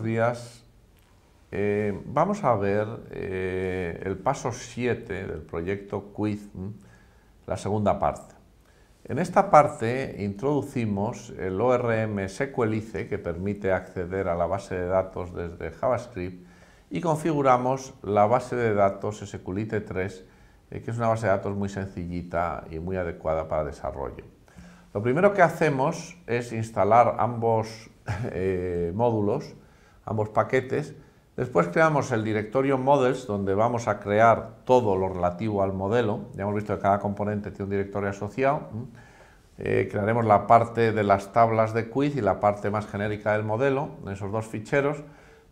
días. Vamos a ver el paso 7 del proyecto Quiz, la segunda parte. En esta parte introducimos el ORM Sequelice, que permite acceder a la base de datos desde JavaScript, y configuramos la base de datos SQLite3, que es una base de datos muy sencillita y muy adecuada para desarrollo. Lo primero que hacemos es instalar ambos módulos, ambos paquetes. Después creamos el directorio models, donde vamos a crear todo lo relativo al modelo. Ya hemos visto que cada componente tiene un directorio asociado. Crearemos la parte de las tablas de quiz y la parte más genérica del modelo, en esos dos ficheros.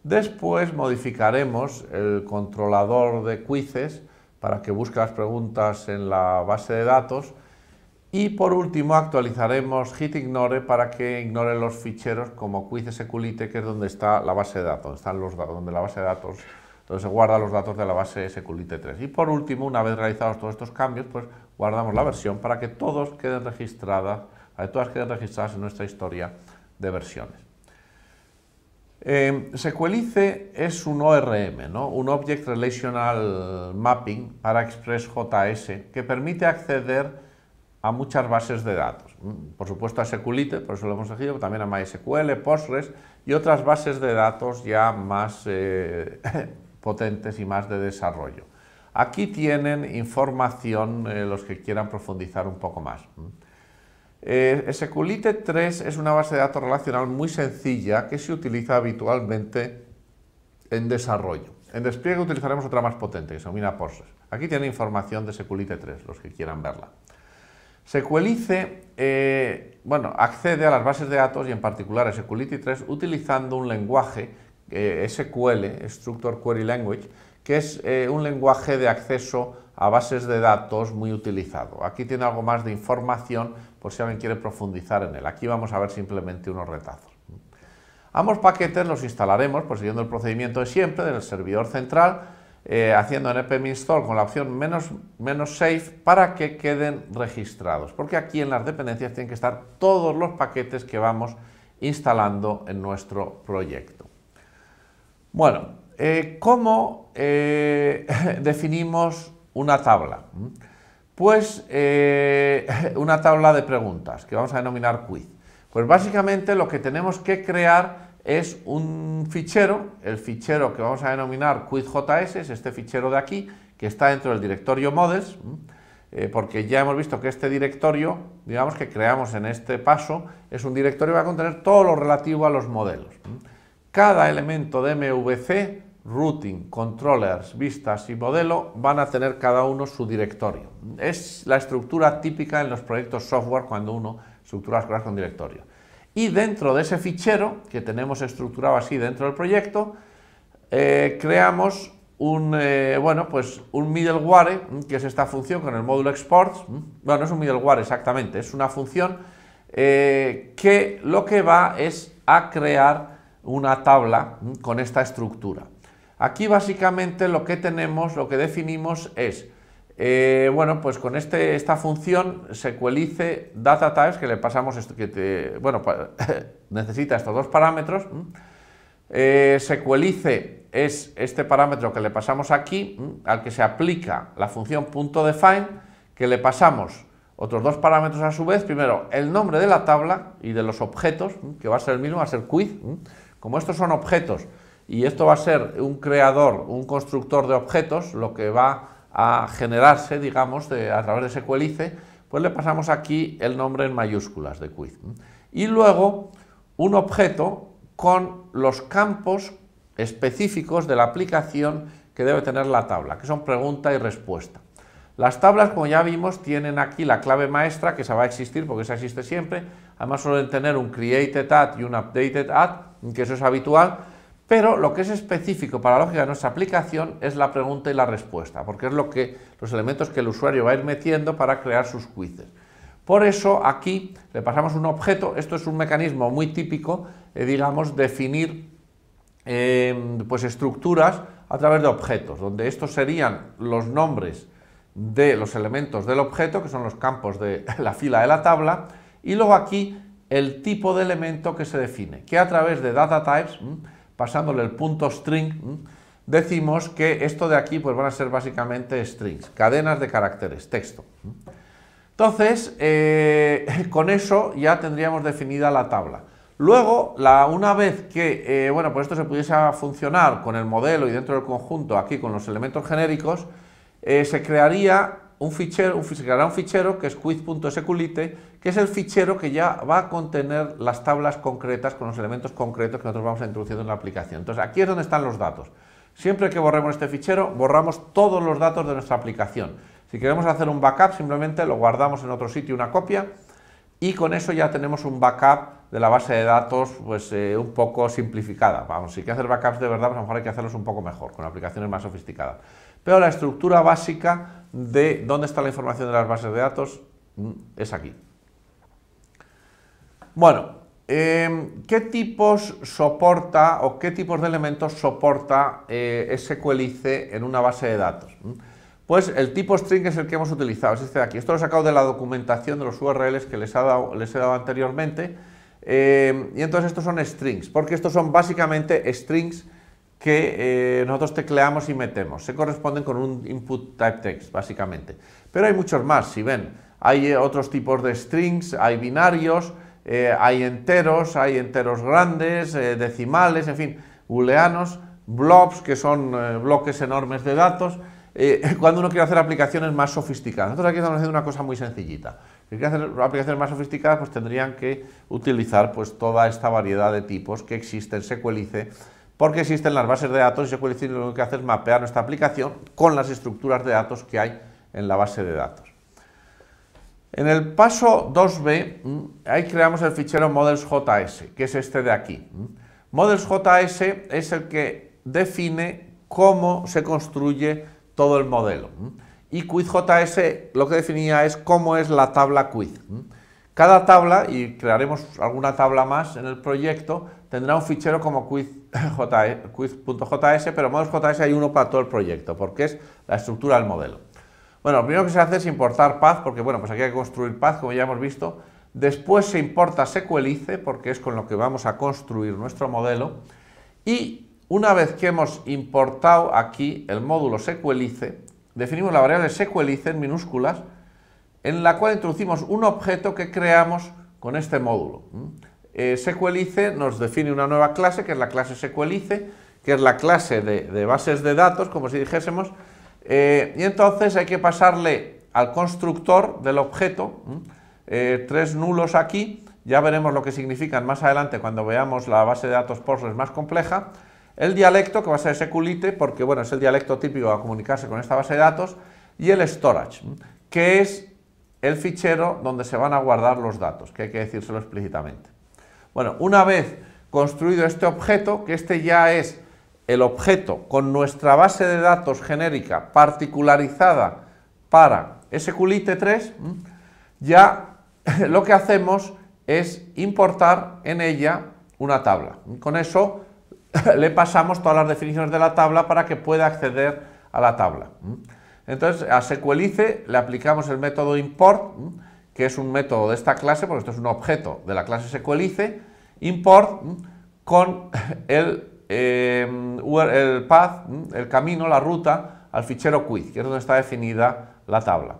Después modificaremos el controlador de quizzes para que busque las preguntas en la base de datos. Y por último actualizaremos gitignore para que ignore los ficheros como quiz-SQLite, que es donde está la base de datos, donde se guardan los datos de la base SQLite3. Y por último, una vez realizados todos estos cambios, pues guardamos la versión para que todas queden registradas en nuestra historia de versiones. Sequelice es un ORM, ¿no? Un Object Relational Mapping para Express.js, que permite acceder a muchas bases de datos. Por supuesto a SQLite, por eso lo hemos elegido, pero también a MySQL, Postgres y otras bases de datos ya más potentes y más de desarrollo. Aquí tienen información los que quieran profundizar un poco más. SQLite3 es una base de datos relacional muy sencilla que se utiliza habitualmente en desarrollo. En despliegue utilizaremos otra más potente que se denomina Postgres. Aquí tiene información de SQLite3, los que quieran verla. Sequelice accede a las bases de datos y en particular a SQLite3 utilizando un lenguaje SQL, Structured Query Language, que es un lenguaje de acceso a bases de datos muy utilizado. Aquí tiene algo más de información por si alguien quiere profundizar en él. Aquí vamos a ver simplemente unos retazos. Ambos paquetes los instalaremos siguiendo el procedimiento de siempre del servidor central, haciendo npm install con la opción "-safe" para que queden registrados, porque aquí en las dependencias tienen que estar todos los paquetes que vamos instalando en nuestro proyecto. Bueno, ¿cómo definimos una tabla? Pues una tabla de preguntas que vamos a denominar quiz. Pues básicamente lo que tenemos que crear es un fichero, el fichero que vamos a denominar quiz.js, es este fichero de aquí, que está dentro del directorio models, porque ya hemos visto que este directorio, digamos que creamos en este paso, es un directorio que va a contener todo lo relativo a los modelos. Cada elemento de MVC, routing, controllers, vistas y modelo van a tener cada uno su directorio. Es la estructura típica en los proyectos software cuando uno estructura las cosas con directorio. Y dentro de ese fichero, que tenemos estructurado así dentro del proyecto, creamos un middleware, que es esta función con el módulo exports. Bueno, no es un middleware exactamente, es una función que lo que va es a crear una tabla con esta estructura. Aquí básicamente lo que definimos es con esta función Sequelice data types, que le pasamos necesita estos dos parámetros. Sequelice es este parámetro que le pasamos aquí, al que se aplica la función .define, que le pasamos otros dos parámetros a su vez. Primero el nombre de la tabla y de los objetos, que va a ser el mismo, va a ser quiz. Como estos son objetos y esto va a ser un creador, un constructor de objetos, lo que va a generarse, digamos, a través de Sequelice, pues le pasamos aquí el nombre en mayúsculas de quiz. Y luego un objeto con los campos específicos de la aplicación que debe tener la tabla, que son pregunta y respuesta. Las tablas, como ya vimos, tienen aquí la clave maestra, que esa va a existir porque esa existe siempre. Además suelen tener un created at y un updated at, que eso es habitual. Pero lo que es específico para la lógica de nuestra aplicación es la pregunta y la respuesta, porque es los elementos que el usuario va a ir metiendo para crear sus quizzes. Por eso aquí le pasamos un objeto. Esto es un mecanismo muy típico, digamos, definir estructuras a través de objetos, donde estos serían los nombres de los elementos del objeto, que son los campos de la fila de la tabla, y luego aquí el tipo de elemento que se define, que a través de data types pasándole el punto string, decimos que esto de aquí pues van a ser básicamente strings, cadenas de caracteres, texto. Entonces, con eso ya tendríamos definida la tabla. Luego, una vez que bueno, pues esto se pudiese funcionar con el modelo y dentro del conjunto, aquí con los elementos genéricos, se crearía un fichero que es quiz.sequlite, que es el fichero que ya va a contener las tablas concretas con los elementos concretos que nosotros vamos a introducir en la aplicación. Entonces, aquí es donde están los datos. Siempre que borremos este fichero, borramos todos los datos de nuestra aplicación. Si queremos hacer un backup, simplemente lo guardamos en otro sitio, una copia, y con eso ya tenemos un backup de la base de datos pues un poco simplificada. Vamos, si hay que hacer backups de verdad, pues a lo mejor hay que hacerlos un poco mejor, con aplicaciones más sofisticadas. Pero la estructura básica de dónde está la información de las bases de datos es aquí. Bueno, ¿qué tipos soporta o qué tipos de elementos soporta SQLice en una base de datos? Pues el tipo string es el que hemos utilizado, es este de aquí. Esto lo he sacado de la documentación de los URLs que les he dado anteriormente. Y entonces estos son strings, porque estos son básicamente strings que nosotros tecleamos y metemos. Se corresponden con un input type text, básicamente. Pero hay muchos más, si ven. Hay otros tipos de strings, hay binarios, hay enteros grandes, decimales, en fin, booleanos, blobs, que son bloques enormes de datos, cuando uno quiere hacer aplicaciones más sofisticadas. Nosotros aquí estamos haciendo una cosa muy sencillita. Si quieren hacer aplicaciones más sofisticadas, pues tendrían que utilizar pues toda esta variedad de tipos que existe en SQLice, porque existen las bases de datos y SQLice lo único que hace es mapear nuestra aplicación con las estructuras de datos que hay en la base de datos. En el paso 2b, ahí creamos el fichero models.js, que es este de aquí. Models.js es el que define cómo se construye todo el modelo. Y quiz.js lo que definía es cómo es la tabla quiz. Cada tabla, y crearemos alguna tabla más en el proyecto, tendrá un fichero como quiz.js, pero models.js hay uno para todo el proyecto, porque es la estructura del modelo. Bueno, lo primero que se hace es importar path, porque bueno, pues aquí hay que construir path, como ya hemos visto. Después se importa SQLice, porque es con lo que vamos a construir nuestro modelo. Y una vez que hemos importado aquí el módulo SQLice, definimos la variable SQLice en minúsculas, en la cual introducimos un objeto que creamos con este módulo. SQLice nos define una nueva clase, que es la clase SQLice, que es la clase de bases de datos, como si dijésemos, y entonces hay que pasarle al constructor del objeto 3 nulos aquí, ya veremos lo que significan más adelante cuando veamos la base de datos Postgres más compleja, el dialecto, que va a ser SQLite, porque bueno, es el dialecto típico a comunicarse con esta base de datos, y el storage, que es el fichero donde se van a guardar los datos, que hay que decírselo explícitamente. Bueno, una vez construido este objeto, que este ya es el objeto con nuestra base de datos genérica particularizada para SQLite 3, ya lo que hacemos es importar en ella una tabla. Con eso le pasamos todas las definiciones de la tabla para que pueda acceder a la tabla. Entonces a SQLice le aplicamos el método import, que es un método de esta clase, porque esto es un objeto de la clase SQLice, import con el path, el camino, la ruta al fichero quiz, que es donde está definida la tabla.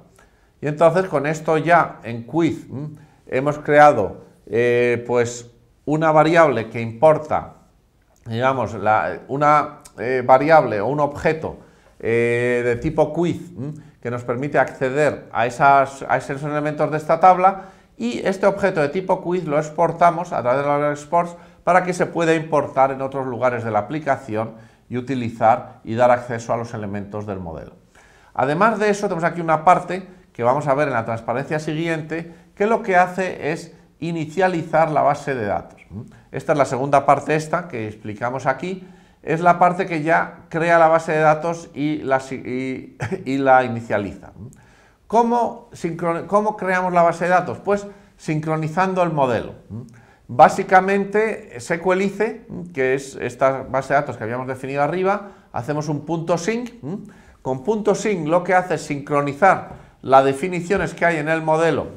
Y entonces con esto ya en quiz hemos creado pues una variable que importa, digamos, una variable o un objeto de tipo quiz que nos permite acceder a esos elementos de esta tabla, y este objeto de tipo quiz lo exportamos a través de la exports para que se pueda importar en otros lugares de la aplicación y utilizar y dar acceso a los elementos del modelo. Además de eso, tenemos aquí una parte que vamos a ver en la transparencia siguiente, que lo que hace es inicializar la base de datos. Esta es la segunda parte, esta que explicamos aquí, es la parte que ya crea la base de datos y la inicializa. ¿Cómo creamos la base de datos? Pues sincronizando el modelo. Básicamente, SQLice, que es esta base de datos que habíamos definido arriba, hacemos un punto sync. Con punto sync lo que hace es sincronizar las definiciones que hay en el modelo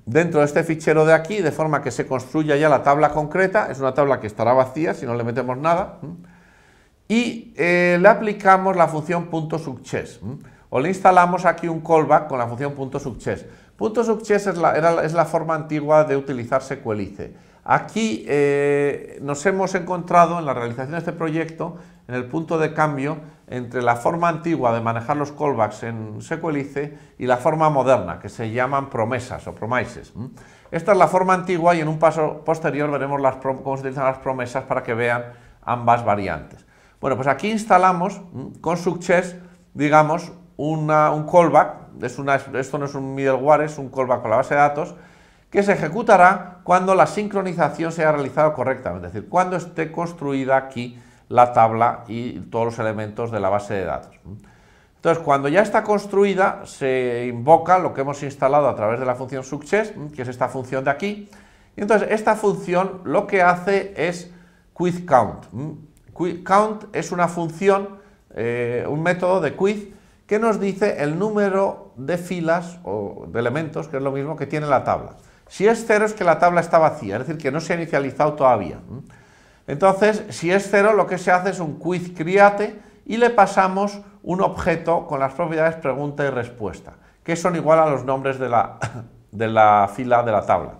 dentro de este fichero de aquí, de forma que se construya ya la tabla concreta. Es una tabla que estará vacía si no le metemos nada, y le aplicamos la función .success, o le instalamos aquí un callback con la función .success. .success es la forma antigua de utilizar SQLice. Aquí nos hemos encontrado en la realización de este proyecto en el punto de cambio entre la forma antigua de manejar los callbacks en SQLice y la forma moderna, que se llaman promesas o promises. Esta es la forma antigua y en un paso posterior veremos cómo se utilizan las promesas para que vean ambas variantes. Bueno, pues aquí instalamos con success, digamos, un callback. Esto no es un middleware, es un callback con la base de datos, que se ejecutará cuando la sincronización se haya realizado correctamente, es decir, cuando esté construida aquí la tabla y todos los elementos de la base de datos. Entonces, cuando ya está construida, se invoca lo que hemos instalado a través de la función success, que es esta función de aquí, y entonces esta función lo que hace es quiz count. Count es una función, un método de quiz que nos dice el número de filas o de elementos, que es lo mismo que tiene la tabla. Si es 0 es que la tabla está vacía, es decir, que no se ha inicializado todavía. Entonces, si es 0, lo que se hace es un quiz create y le pasamos un objeto con las propiedades pregunta y respuesta, que son igual a los nombres de la fila de la tabla.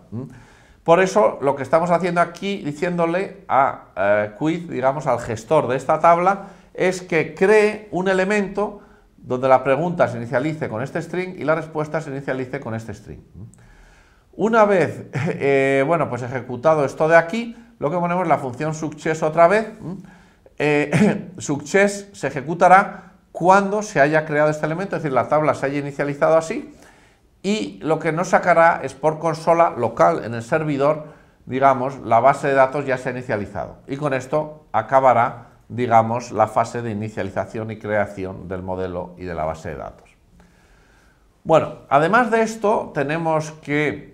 Por eso, lo que estamos haciendo aquí, diciéndole a quiz, digamos, al gestor de esta tabla, es que cree un elemento donde la pregunta se inicialice con este string y la respuesta se inicialice con este string. Una vez, bueno, pues ejecutado esto de aquí, lo que ponemos es la función success otra vez. Success se ejecutará cuando se haya creado este elemento, es decir, la tabla se haya inicializado así, y lo que nos sacará es por consola local en el servidor, digamos, la base de datos ya se ha inicializado. Y con esto acabará, digamos, la fase de inicialización y creación del modelo y de la base de datos. Bueno, además de esto, tenemos que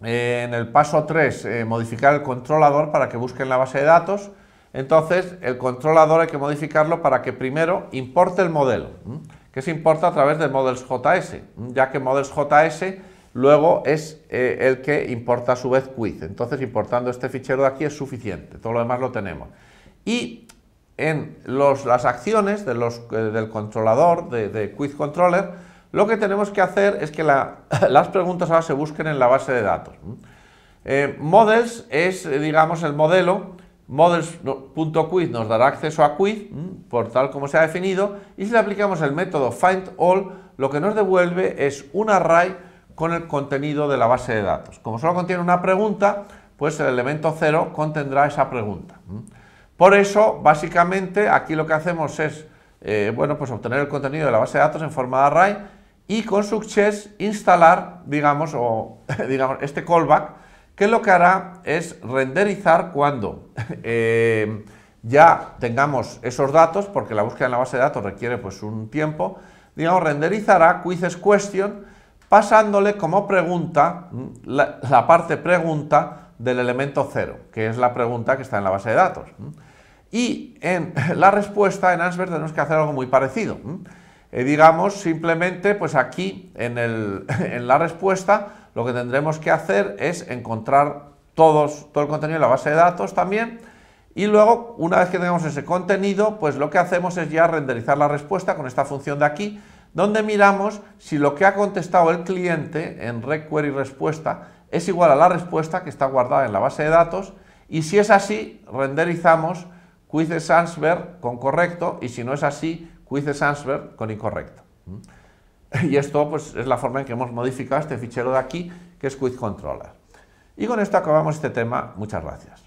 en el paso 3 modificar el controlador para que busque en la base de datos. Entonces, el controlador hay que modificarlo para que primero importe el modelo, que se importa a través del models.js, ya que models.js luego es el que importa a su vez quiz. Entonces, importando este fichero de aquí es suficiente, todo lo demás lo tenemos. Y en las acciones del controlador, de quiz controller, lo que tenemos que hacer es que las preguntas ahora se busquen en la base de datos. Models es, digamos, el modelo. Models.quiz nos dará acceso a quiz, por tal como se ha definido, y si le aplicamos el método findAll, lo que nos devuelve es un array con el contenido de la base de datos. Como solo contiene una pregunta, pues el elemento 0 contendrá esa pregunta. Por eso, básicamente, aquí lo que hacemos es bueno, pues obtener el contenido de la base de datos en forma de array y con success instalar, digamos, este callback, que lo que hará es renderizar cuando ya tengamos esos datos, porque la búsqueda en la base de datos requiere pues un tiempo, digamos, renderizará quizzes question pasándole como pregunta la parte pregunta del elemento 0, que es la pregunta que está en la base de datos. Y en la respuesta, en answer, tenemos que hacer algo muy parecido. Digamos, simplemente, pues aquí en la respuesta, lo que tendremos que hacer es encontrar todo el contenido de la base de datos también, y luego, una vez que tengamos ese contenido, pues lo que hacemos es ya renderizar la respuesta con esta función de aquí, donde miramos si lo que ha contestado el cliente en requery respuesta es igual a la respuesta que está guardada en la base de datos, y si es así, renderizamos quizzes answer con correcto, y si no es así, quizzes answer con incorrecto. Y esto pues es la forma en que hemos modificado este fichero de aquí, que es quiz controller. Y con esto acabamos este tema. Muchas gracias.